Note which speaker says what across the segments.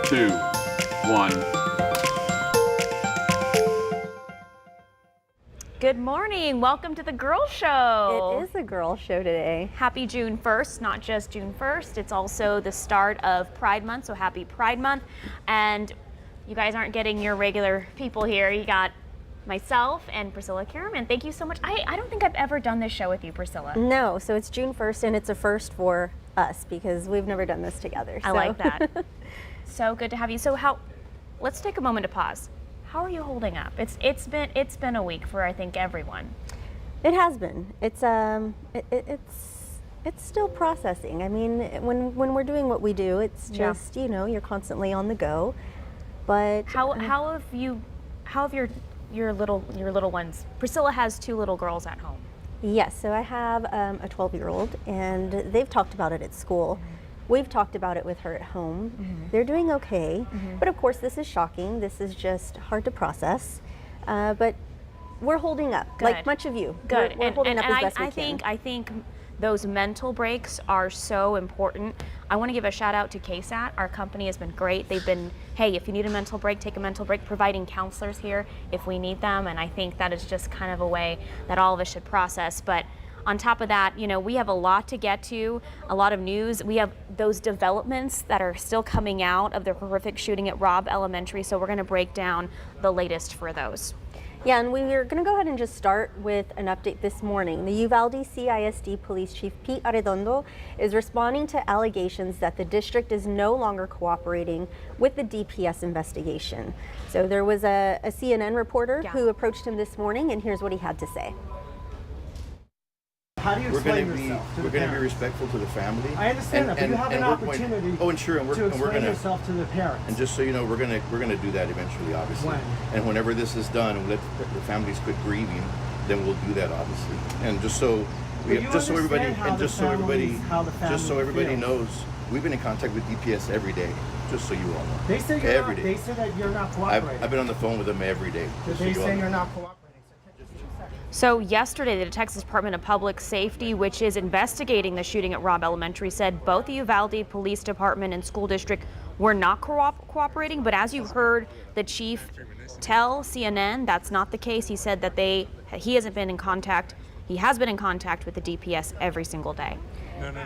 Speaker 1: 2, 1.
Speaker 2: Good morning. Welcome to the Girl Show.
Speaker 3: It is a girl show today.
Speaker 2: Happy June 1st, not just June 1st. It's also the start of Pride Month, so happy Pride Month. And you guys aren't getting your regular people here. You got myself and Priscilla Karaman. Thank you so much. I don't think I've ever done this show with you, Priscilla.
Speaker 3: No, so it's June 1st and it's a first for us because we've never done this together.
Speaker 2: I like that. So good to have you. So let's take a moment to pause. How are you holding up? It's been a week for I think everyone.
Speaker 3: It has been. It's still processing. I mean, when we're doing what we do, it's just, you know, you're constantly on the go. But
Speaker 2: how have your little ones? Priscilla has 2 little girls at home.
Speaker 3: Yes, so I have a 12-year-old and they've talked about it at school. We've talked about it with her at home. They're doing okay, but of course this is shocking. This is just hard to process, but we're holding up, like much of you.
Speaker 2: Good.
Speaker 3: We're holding up as best we can.
Speaker 2: I think those mental breaks are so important. I want to give a shout out to KSAT. Our company has been great. They've been, hey, if you need a mental break, take a mental break, providing counselors here if we need them, and I think that is just kind of a way that all of us should process. But on top of that, you know, we have a lot to get to, a lot of news. We have those developments that are still coming out of the horrific shooting at Robb Elementary, so we're going to break down the latest for those.
Speaker 3: Yeah, and we're going to go ahead and just start with an update this morning. The Uvalde CISD Police Chief Pete Arredondo is responding to allegations that the district is no longer cooperating with the DPS investigation. So there was a CNN reporter who approached him this morning, and here's what he had to say.
Speaker 4: How do you explain yourself to the
Speaker 5: We're going to be respectful to the family.
Speaker 4: I understand that, but you have an opportunity
Speaker 5: to
Speaker 4: explain yourself to the parents.
Speaker 5: And just so you know, we're going to do that eventually, obviously.
Speaker 4: When?
Speaker 5: And whenever this is done, and let the families quit grieving, then we'll do that, obviously. And just so everybody knows, we've been in contact with DPS every day. Just so you all know.
Speaker 4: They say they say that you're not cooperating.
Speaker 5: I've been on the phone with them every day.
Speaker 4: They say you're not cooperating.
Speaker 2: So yesterday, the Texas Department of Public Safety, which is investigating the shooting at Robb Elementary, said both the Uvalde Police Department and school district were not cooperating. But as you heard the chief tell CNN, that's not the case. He said that he hasn't been in contact. He has been in contact with the DPS every single day.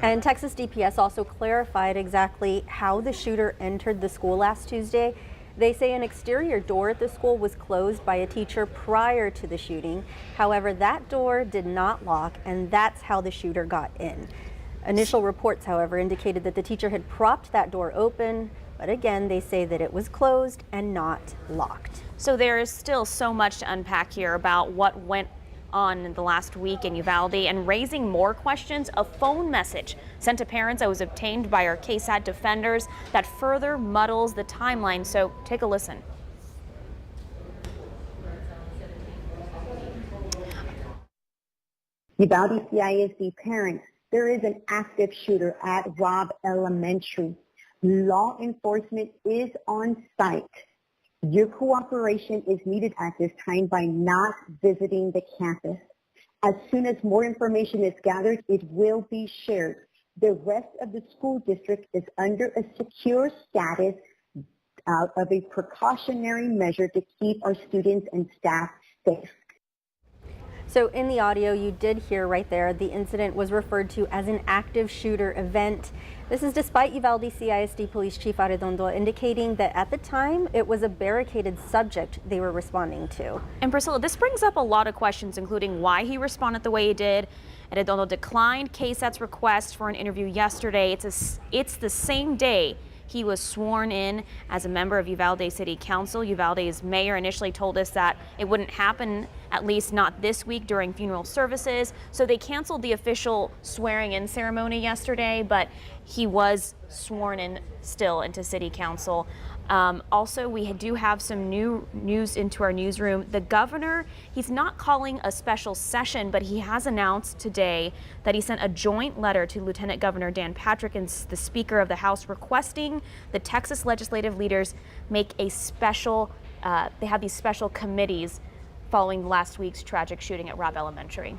Speaker 3: And Texas DPS also clarified exactly how the shooter entered the school last Tuesday. They say an exterior door at the school was closed by a teacher prior to the shooting. However, that door did not lock, and that's how the shooter got in. Initial reports, however, indicated that the teacher had propped that door open, but again, they say that it was closed and not locked.
Speaker 2: So there is still so much to unpack here about what went on in the last week in Uvalde, and raising more questions. A phone message sent to parents that was obtained by our KSAT defenders that further muddles the timeline. So take a listen.
Speaker 6: Uvalde CISD parents, there is an active shooter at Robb Elementary. Law enforcement is on site. Your cooperation is needed at this time by not visiting the campus. As soon as more information is gathered, it will be shared. The rest of the school district is under a secure status of a precautionary measure to keep our students and staff safe.
Speaker 3: So in the audio you did hear right there, the incident was referred to as an active shooter event. This is despite Uvalde CISD Police Chief Arredondo indicating that at the time it was a barricaded subject they were responding to.
Speaker 2: And Priscilla, this brings up a lot of questions, including why he responded the way he did. Arredondo declined KSAT's request for an interview yesterday. It's the same day he was sworn in as a member of Uvalde City Council. Uvalde's mayor initially told us that it wouldn't happen, at least not this week, during funeral services. So they canceled the official swearing-in ceremony yesterday, but he was sworn in still into City Council. Also, we do have some new news into our newsroom. The governor, he's not calling a special session, but he has announced today that he sent a joint letter to Lieutenant Governor Dan Patrick and the Speaker of the House requesting the Texas legislative leaders make a special, they have these special committees following last week's tragic shooting at Robb Elementary.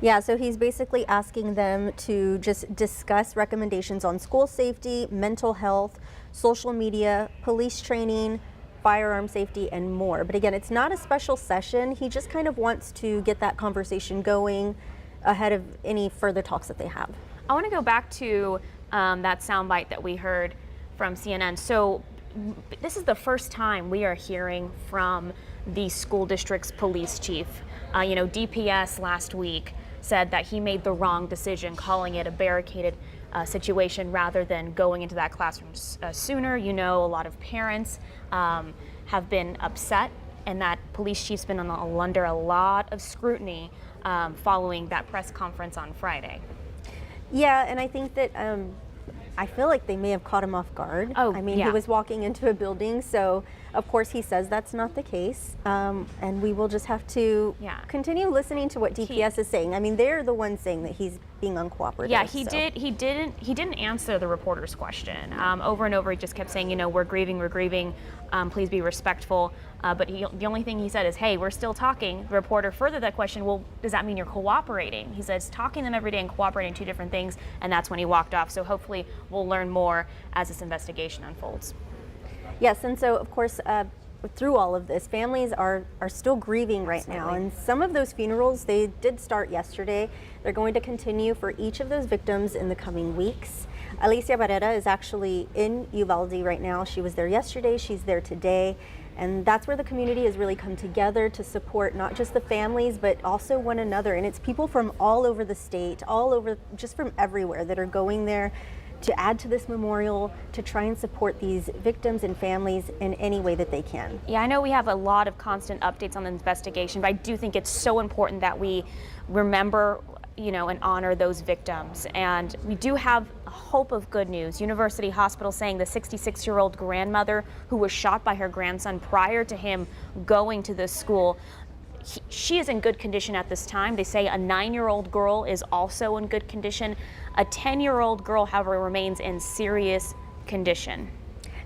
Speaker 3: Yeah, so he's basically asking them to just discuss recommendations on school safety, mental health, social media, police training, firearm safety, and more. But again, it's not a special session. He just kind of wants to get that conversation going ahead of any further talks that they have.
Speaker 2: I want to go back to that soundbite that we heard from CNN. So this is the first time we are hearing from the school district's police chief. DPS last week said that he made the wrong decision, calling it a barricaded situation rather than going into that classroom sooner. A lot of parents have been upset, and that police chief's been under a lot of scrutiny following that press conference on Friday.
Speaker 3: Yeah, and I think that I feel like they may have caught him off guard.
Speaker 2: Oh,
Speaker 3: I mean,
Speaker 2: yeah.
Speaker 3: He was walking into a building, so of course he says that's not the case. And we will just have to continue listening to what DPS is saying. I mean, they're the ones saying that he's being uncooperative.
Speaker 2: Yeah, he didn't answer the reporter's question. Over and over, he just kept saying, we're grieving. Please be respectful. But the only thing he said is, hey, we're still talking. The reporter furthered that question, well, does that mean you're cooperating? He says talking to them every day and cooperating, two different things, and that's when he walked off. So hopefully we'll learn more as this investigation unfolds.
Speaker 3: Yes, and so of course, through all of this, families are still grieving right now, and some of those funerals, they did start yesterday. They're going to continue for each of those victims in the coming weeks. Alicia Barrera is actually in Uvalde right now. She was there yesterday, she's there today, and that's where the community has really come together to support not just the families, but also one another. And it's people from all over the state, all over, just from everywhere, that are going there to add to this memorial, to try and support these victims and families in any way that they can.
Speaker 2: Yeah, I know we have a lot of constant updates on the investigation, but I do think it's so important that we remember, and honor those victims. And we do have a hope of good news. University Hospital saying the 66-year-old grandmother who was shot by her grandson prior to him going to this school, she is in good condition at this time. They say a 9-year-old girl is also in good condition. A 10-year-old girl, however, remains in serious condition.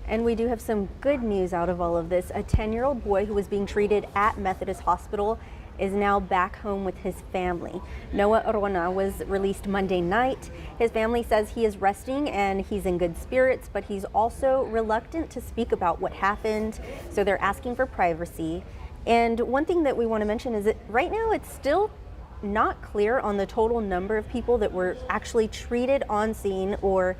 Speaker 3: And we do have some good news out of all of this. A 10-year-old boy who was being treated at Methodist Hospital is now back home with his family. Noah Orona was released Monday night. His family says he is resting and he's in good spirits, but he's also reluctant to speak about what happened, so they're asking for privacy. And one thing that we want to mention is that right now it's still not clear on the total number of people that were actually treated on scene or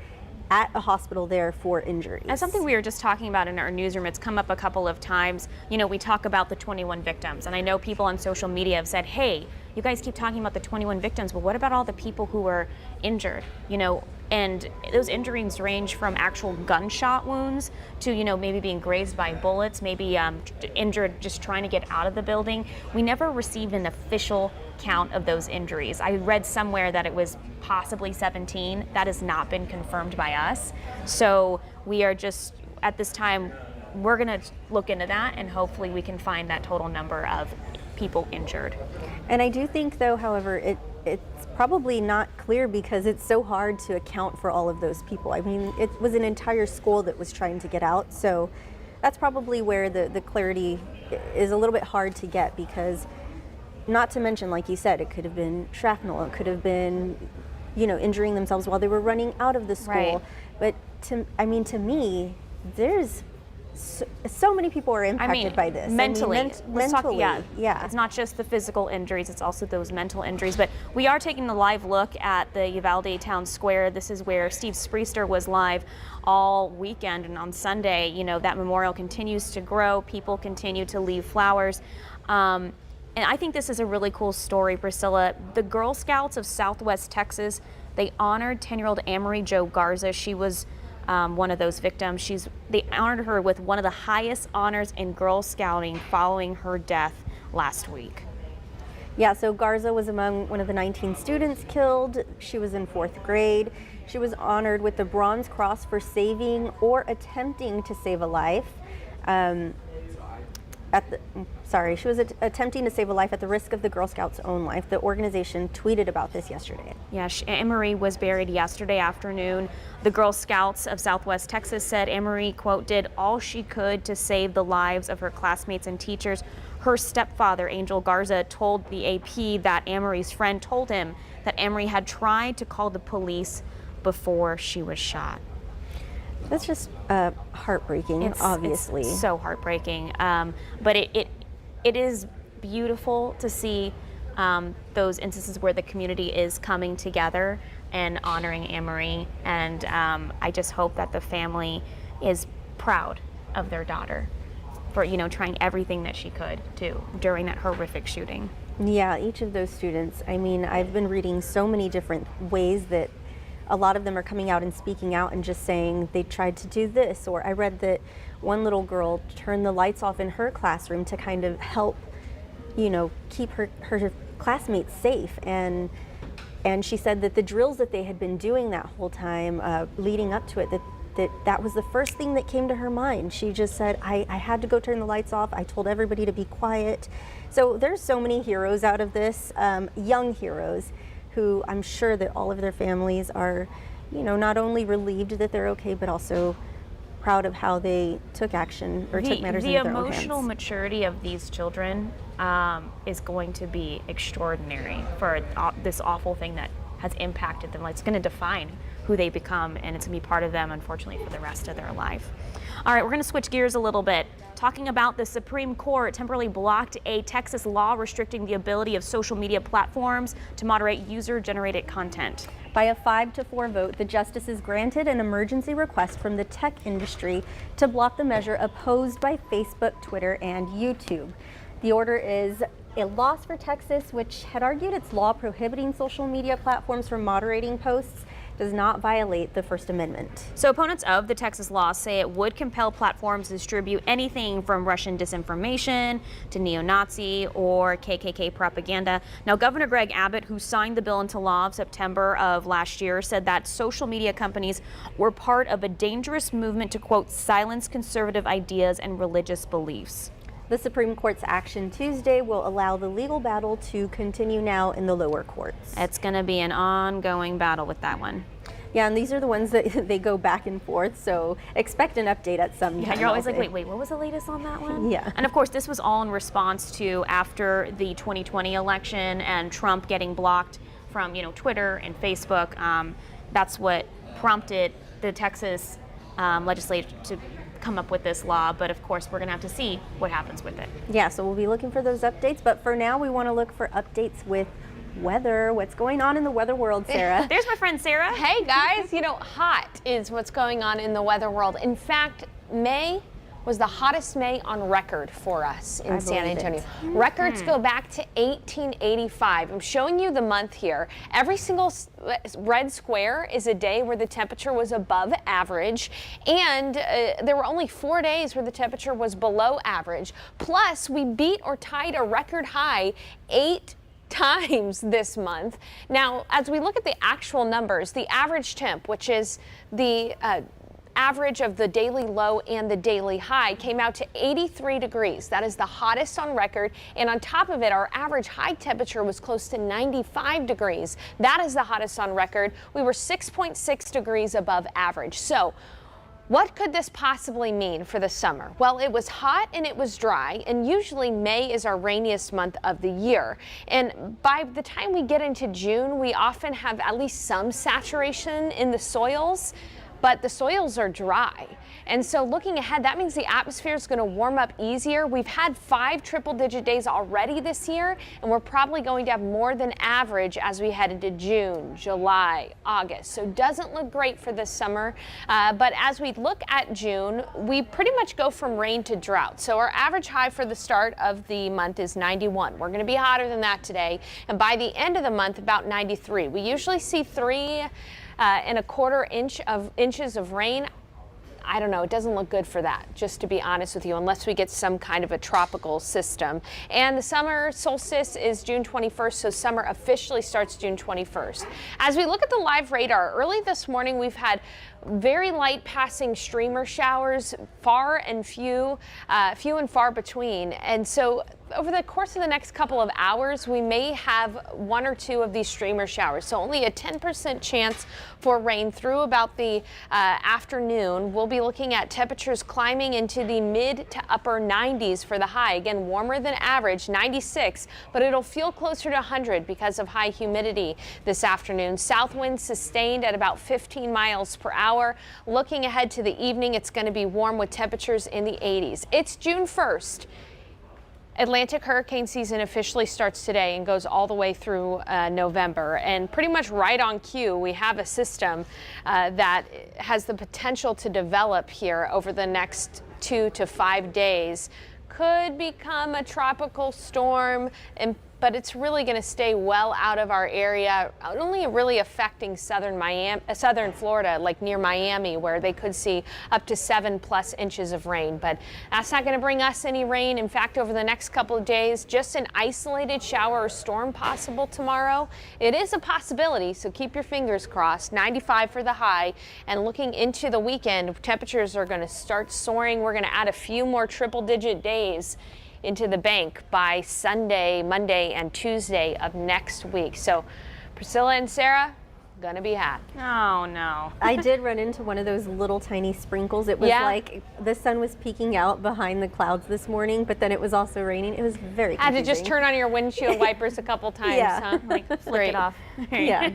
Speaker 3: at a hospital there for injuries.
Speaker 2: As something we were just talking about in our newsroom, it's come up a couple of times. We talk about the 21 victims, and I know people on social media have said, hey, you guys keep talking about the 21 victims, but what about all the people who were injured? And those injuries range from actual gunshot wounds to, maybe being grazed by bullets, maybe injured just trying to get out of the building. We never received an official count of those injuries. I read somewhere that it was possibly 17. That has not been confirmed by us. So we are just, at this time, we're going to look into that, and hopefully we can find that total number of people injured.
Speaker 3: And I do think, though, however, it's probably not clear because it's so hard to account for all of those people. I mean, it was an entire school that was trying to get out, so that's probably where the clarity is a little bit hard to get, because not to mention, like you said, it could have been shrapnel, it could have been, injuring themselves while they were running out of the school.
Speaker 2: Right.
Speaker 3: But to me, there's so many people are impacted by this.
Speaker 2: Mentally. Let's talk,
Speaker 3: yeah.
Speaker 2: It's not just the physical injuries, it's also those mental injuries. But we are taking a live look at the Uvalde Town Square. This is where Steve Spriester was live all weekend, and on Sunday, that memorial continues to grow. People continue to leave flowers. And I think this is a really cool story, Priscilla. The Girl Scouts of Southwest Texas, they honored 10-year-old Amory Jo Garza. She was one of those victims. They honored her with one of the highest honors in Girl Scouting following her death last week.
Speaker 3: Yeah, so Garza was among one of the 19 students killed. She was in 4th grade. She was honored with the Bronze Cross for saving or attempting to save a life. She was attempting to save a life at the risk of the Girl Scouts' own life. The organization tweeted about this yesterday.
Speaker 2: Yeah, Amory was buried yesterday afternoon. The Girl Scouts of Southwest Texas said Amory, quote, did all she could to save the lives of her classmates and teachers. Her stepfather, Angel Garza, told the AP that Amory's friend told him that Amory had tried to call the police before she was shot.
Speaker 3: That's just heartbreaking, obviously.
Speaker 2: It's so heartbreaking. But it is beautiful to see those instances where the community is coming together and honoring Amory. And I just hope that the family is proud of their daughter for, you know, trying everything that she could do during that horrific shooting.
Speaker 3: Yeah, each of those students. I mean, I've been reading so many different ways that a lot of them are coming out and speaking out and just saying they tried to do this. Or I read that one little girl turned the lights off in her classroom to kind of help, you know, keep her classmates safe. And she said that the drills that they had been doing that whole time leading up to it, that was the first thing that came to her mind. She just said, I had to go turn the lights off. I told everybody to be quiet. So there's so many heroes out of this, young heroes, who I'm sure that all of their families are, you know, not only relieved that they're okay, but also proud of how they took action or took matters into their own hands.
Speaker 2: The emotional maturity of these children is going to be extraordinary for this awful thing that has impacted them. Like, it's going to define who they become, and it's going to be part of them, unfortunately, for the rest of their life. All right, we're going to switch gears a little bit. Talking about the Supreme Court temporarily blocked a Texas law restricting the ability of social media platforms to moderate user-generated content.
Speaker 3: By a 5-4 vote, the justices granted an emergency request from the tech industry to block the measure opposed by Facebook, Twitter, and YouTube. The order is a loss for Texas, which had argued its law prohibiting social media platforms from moderating posts does not violate the First Amendment.
Speaker 2: So opponents of the Texas law say it would compel platforms to distribute anything from Russian disinformation to neo-Nazi or KKK propaganda. Now, Governor Greg Abbott, who signed the bill into law in September of last year, said that social media companies were part of a dangerous movement to, quote, silence conservative ideas and religious beliefs.
Speaker 3: The Supreme Court's action Tuesday will allow the legal battle to continue now in the lower courts.
Speaker 2: It's going to be an ongoing battle with that one.
Speaker 3: Yeah, and these are the ones that they go back and forth, so expect an update at some time.
Speaker 2: Yeah, you're always like, wait, what was the latest on that one?
Speaker 3: Yeah.
Speaker 2: And of course, this was all in response to after the 2020 election and Trump getting blocked from, you know, Twitter and Facebook. That's what prompted the Texas legislature to come up with this law, but of course we're going to have to see what happens with it.
Speaker 3: Yeah, so we'll be looking for those updates, but for now we want to look for updates with weather. What's going on in the weather world, Sarah?
Speaker 2: There's my friend Sarah.
Speaker 1: Hey guys, you know, hot is what's going on in the weather world. In fact, May was the hottest May on record for us in San Antonio. Records go back to 1885. I'm showing you the month here. Every single red square is a day where the temperature was above average, and there were only 4 days where the temperature was below average. Plus, we beat or tied a record high 8 times this month. Now, as we look at the actual numbers, the average temp, which is the average of the daily low and the daily high, came out to 83 degrees. That is the hottest on record. And on top of it, our average high temperature was close to 95 degrees. That is the hottest on record. We were 6.6 degrees above average. So what could this possibly mean for the summer? Well, it was hot and it was dry, and usually May is our rainiest month of the year. And by the time we get into June, we often have at least some saturation in the soils, but the soils are dry. And so looking ahead, that means the atmosphere is going to warm up easier. We've had 5 triple-digit days already this year, and we're probably going to have more than average as we head into June, July, August. So doesn't look great for this summer. But as we look at June, we pretty much go from rain to drought. So our average high for the start of the month is 91. We're going to be hotter than that today. And by the end of the month, about 93. We usually see 3.25 inches of rain. I don't know, it doesn't look good for that, just to be honest with you, unless we get some kind of a tropical system. And the summer solstice is June 21st, so summer officially starts June 21st. As we look at the live radar, early this morning we've had very light passing streamer showers, few and far between. And so over the course of the next couple of hours, we may have 1 or 2 of these streamer showers. So only a 10% chance for rain through about the afternoon. We'll be looking at temperatures climbing into the mid to upper 90s for the high. Again, warmer than average, 96, but it'll feel closer to 100 because of high humidity this afternoon. South winds sustained at about 15 miles per hour. Looking ahead to the evening, it's going to be warm with temperatures in the 80s. It's June 1st. Atlantic hurricane season officially starts today and goes all the way through November. And pretty much right on cue, we have a system that has the potential to develop here over the next 2 to 5 days. Could become a tropical storm, but it's really going to stay well out of our area, only really affecting southern Florida, like near Miami, where they could see up to 7+ inches of rain. But that's not going to bring us any rain. In fact, over the next couple of days, just an isolated shower or storm possible tomorrow. It is a possibility, so keep your fingers crossed. 95 for the high, and looking into the weekend, temperatures are going to start soaring. We're going to add a few more triple-digit days into the bank by Sunday, Monday, and Tuesday of next week. So Priscilla and Sarah, gonna be hot.
Speaker 2: Oh no.
Speaker 3: I did run into one of those little tiny sprinkles. It was like the sun was peeking out behind the clouds this morning, but then it was also raining. It was very confusing.
Speaker 1: Had to just turn on your windshield wipers a couple times, huh?
Speaker 2: Like flick it off.
Speaker 3: Yeah.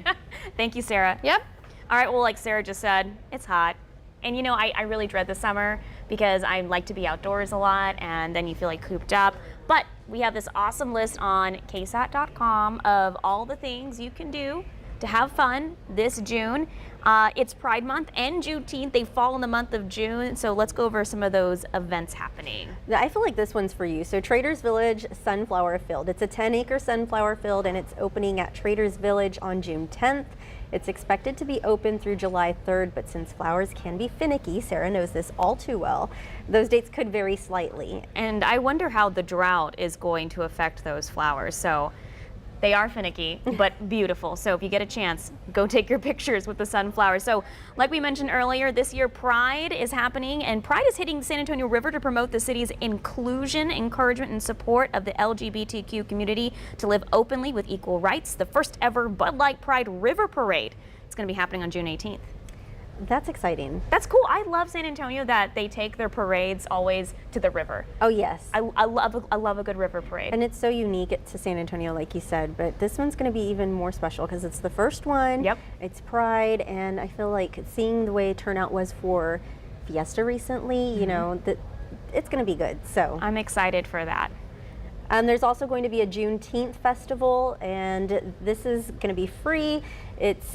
Speaker 2: Thank you, Sarah.
Speaker 1: Yep.
Speaker 2: All right, well, like Sarah just said, it's hot. And you know, I really dread the summer because I like to be outdoors a lot, and then you feel like cooped up. But we have this awesome list on KSAT.com of all the things you can do to have fun this June. It's Pride Month and Juneteenth. They fall in the month of June, so let's go over some of those events happening.
Speaker 3: I feel like this one's for you. So Traders Village Sunflower Field. It's a 10-acre sunflower field, and it's opening at Traders Village on June 10th. It's expected to be open through July 3rd, but since flowers can be finicky, Sarah knows this all too well, those dates could vary slightly.
Speaker 2: And I wonder how the drought is going to affect those flowers. So they are finicky, but beautiful. So if you get a chance, go take your pictures with the sunflowers. So like we mentioned earlier, this year Pride is happening, and Pride is hitting the San Antonio River to promote the city's inclusion, encouragement, and support of the LGBTQ community to live openly with equal rights. The first ever Bud Light Pride River Parade. It's going to be happening on June 18th.
Speaker 3: That's exciting.
Speaker 2: That's cool. I love San Antonio that they take their parades always to the river.
Speaker 3: Oh yes.
Speaker 2: I love a good river parade.
Speaker 3: And it's so unique to San Antonio, like you said, but this one's going to be even more special because it's the first one.
Speaker 2: Yep.
Speaker 3: It's Pride, and I feel like seeing the way turnout was for Fiesta recently, you know, that it's going to be good. So
Speaker 2: I'm excited for that.
Speaker 3: There's also going to be a Juneteenth festival, and this is going to be free. It's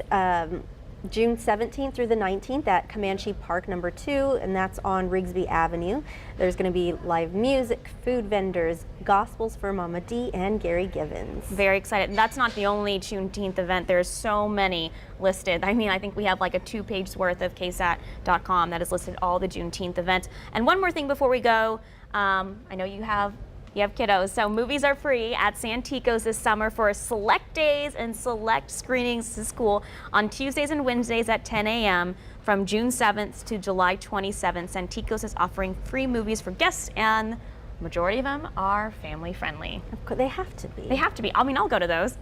Speaker 3: June 17th through the 19th at Comanche Park number 2, and that's on Rigsby Avenue. There's going to be live music, food vendors, gospels for Mama D, and Gary Givens.
Speaker 2: Very excited. And that's not the only Juneteenth event. There's so many listed. I mean, I think we have like a 2-page worth of KSAT.com that has listed all the Juneteenth events. And one more thing before we go, I know you have kiddos, so movies are free at Santikos this summer for select days and select screenings to school on Tuesdays and Wednesdays at 10 a.m. from June 7th to July 27th. Santikos is offering free movies for guests, and the majority of them are family friendly.
Speaker 3: Of course, they have to be.
Speaker 2: They have to be. I mean, I'll go to those.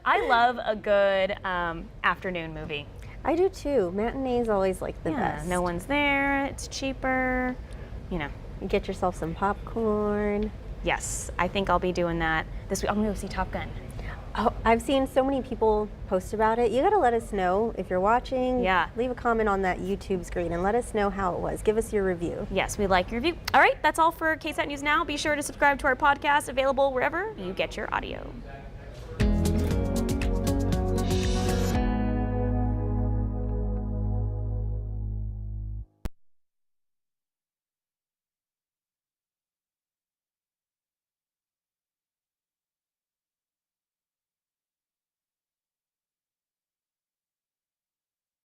Speaker 2: I love a good afternoon movie.
Speaker 3: I do too. Matinee's always like the best.
Speaker 2: No one's there, it's cheaper, you know.
Speaker 3: You get yourself some popcorn.
Speaker 2: Yes, I think I'll be doing that this week. I'm gonna go see Top Gun.
Speaker 3: Oh, I've seen so many people post about it. You gotta let us know if you're watching.
Speaker 2: Yeah.
Speaker 3: Leave a comment on that YouTube screen and let us know how it was. Give us your review.
Speaker 2: Yes, we like your review. All right, that's all for KSAT News Now. Be sure to subscribe to our podcast, available wherever you get your audio.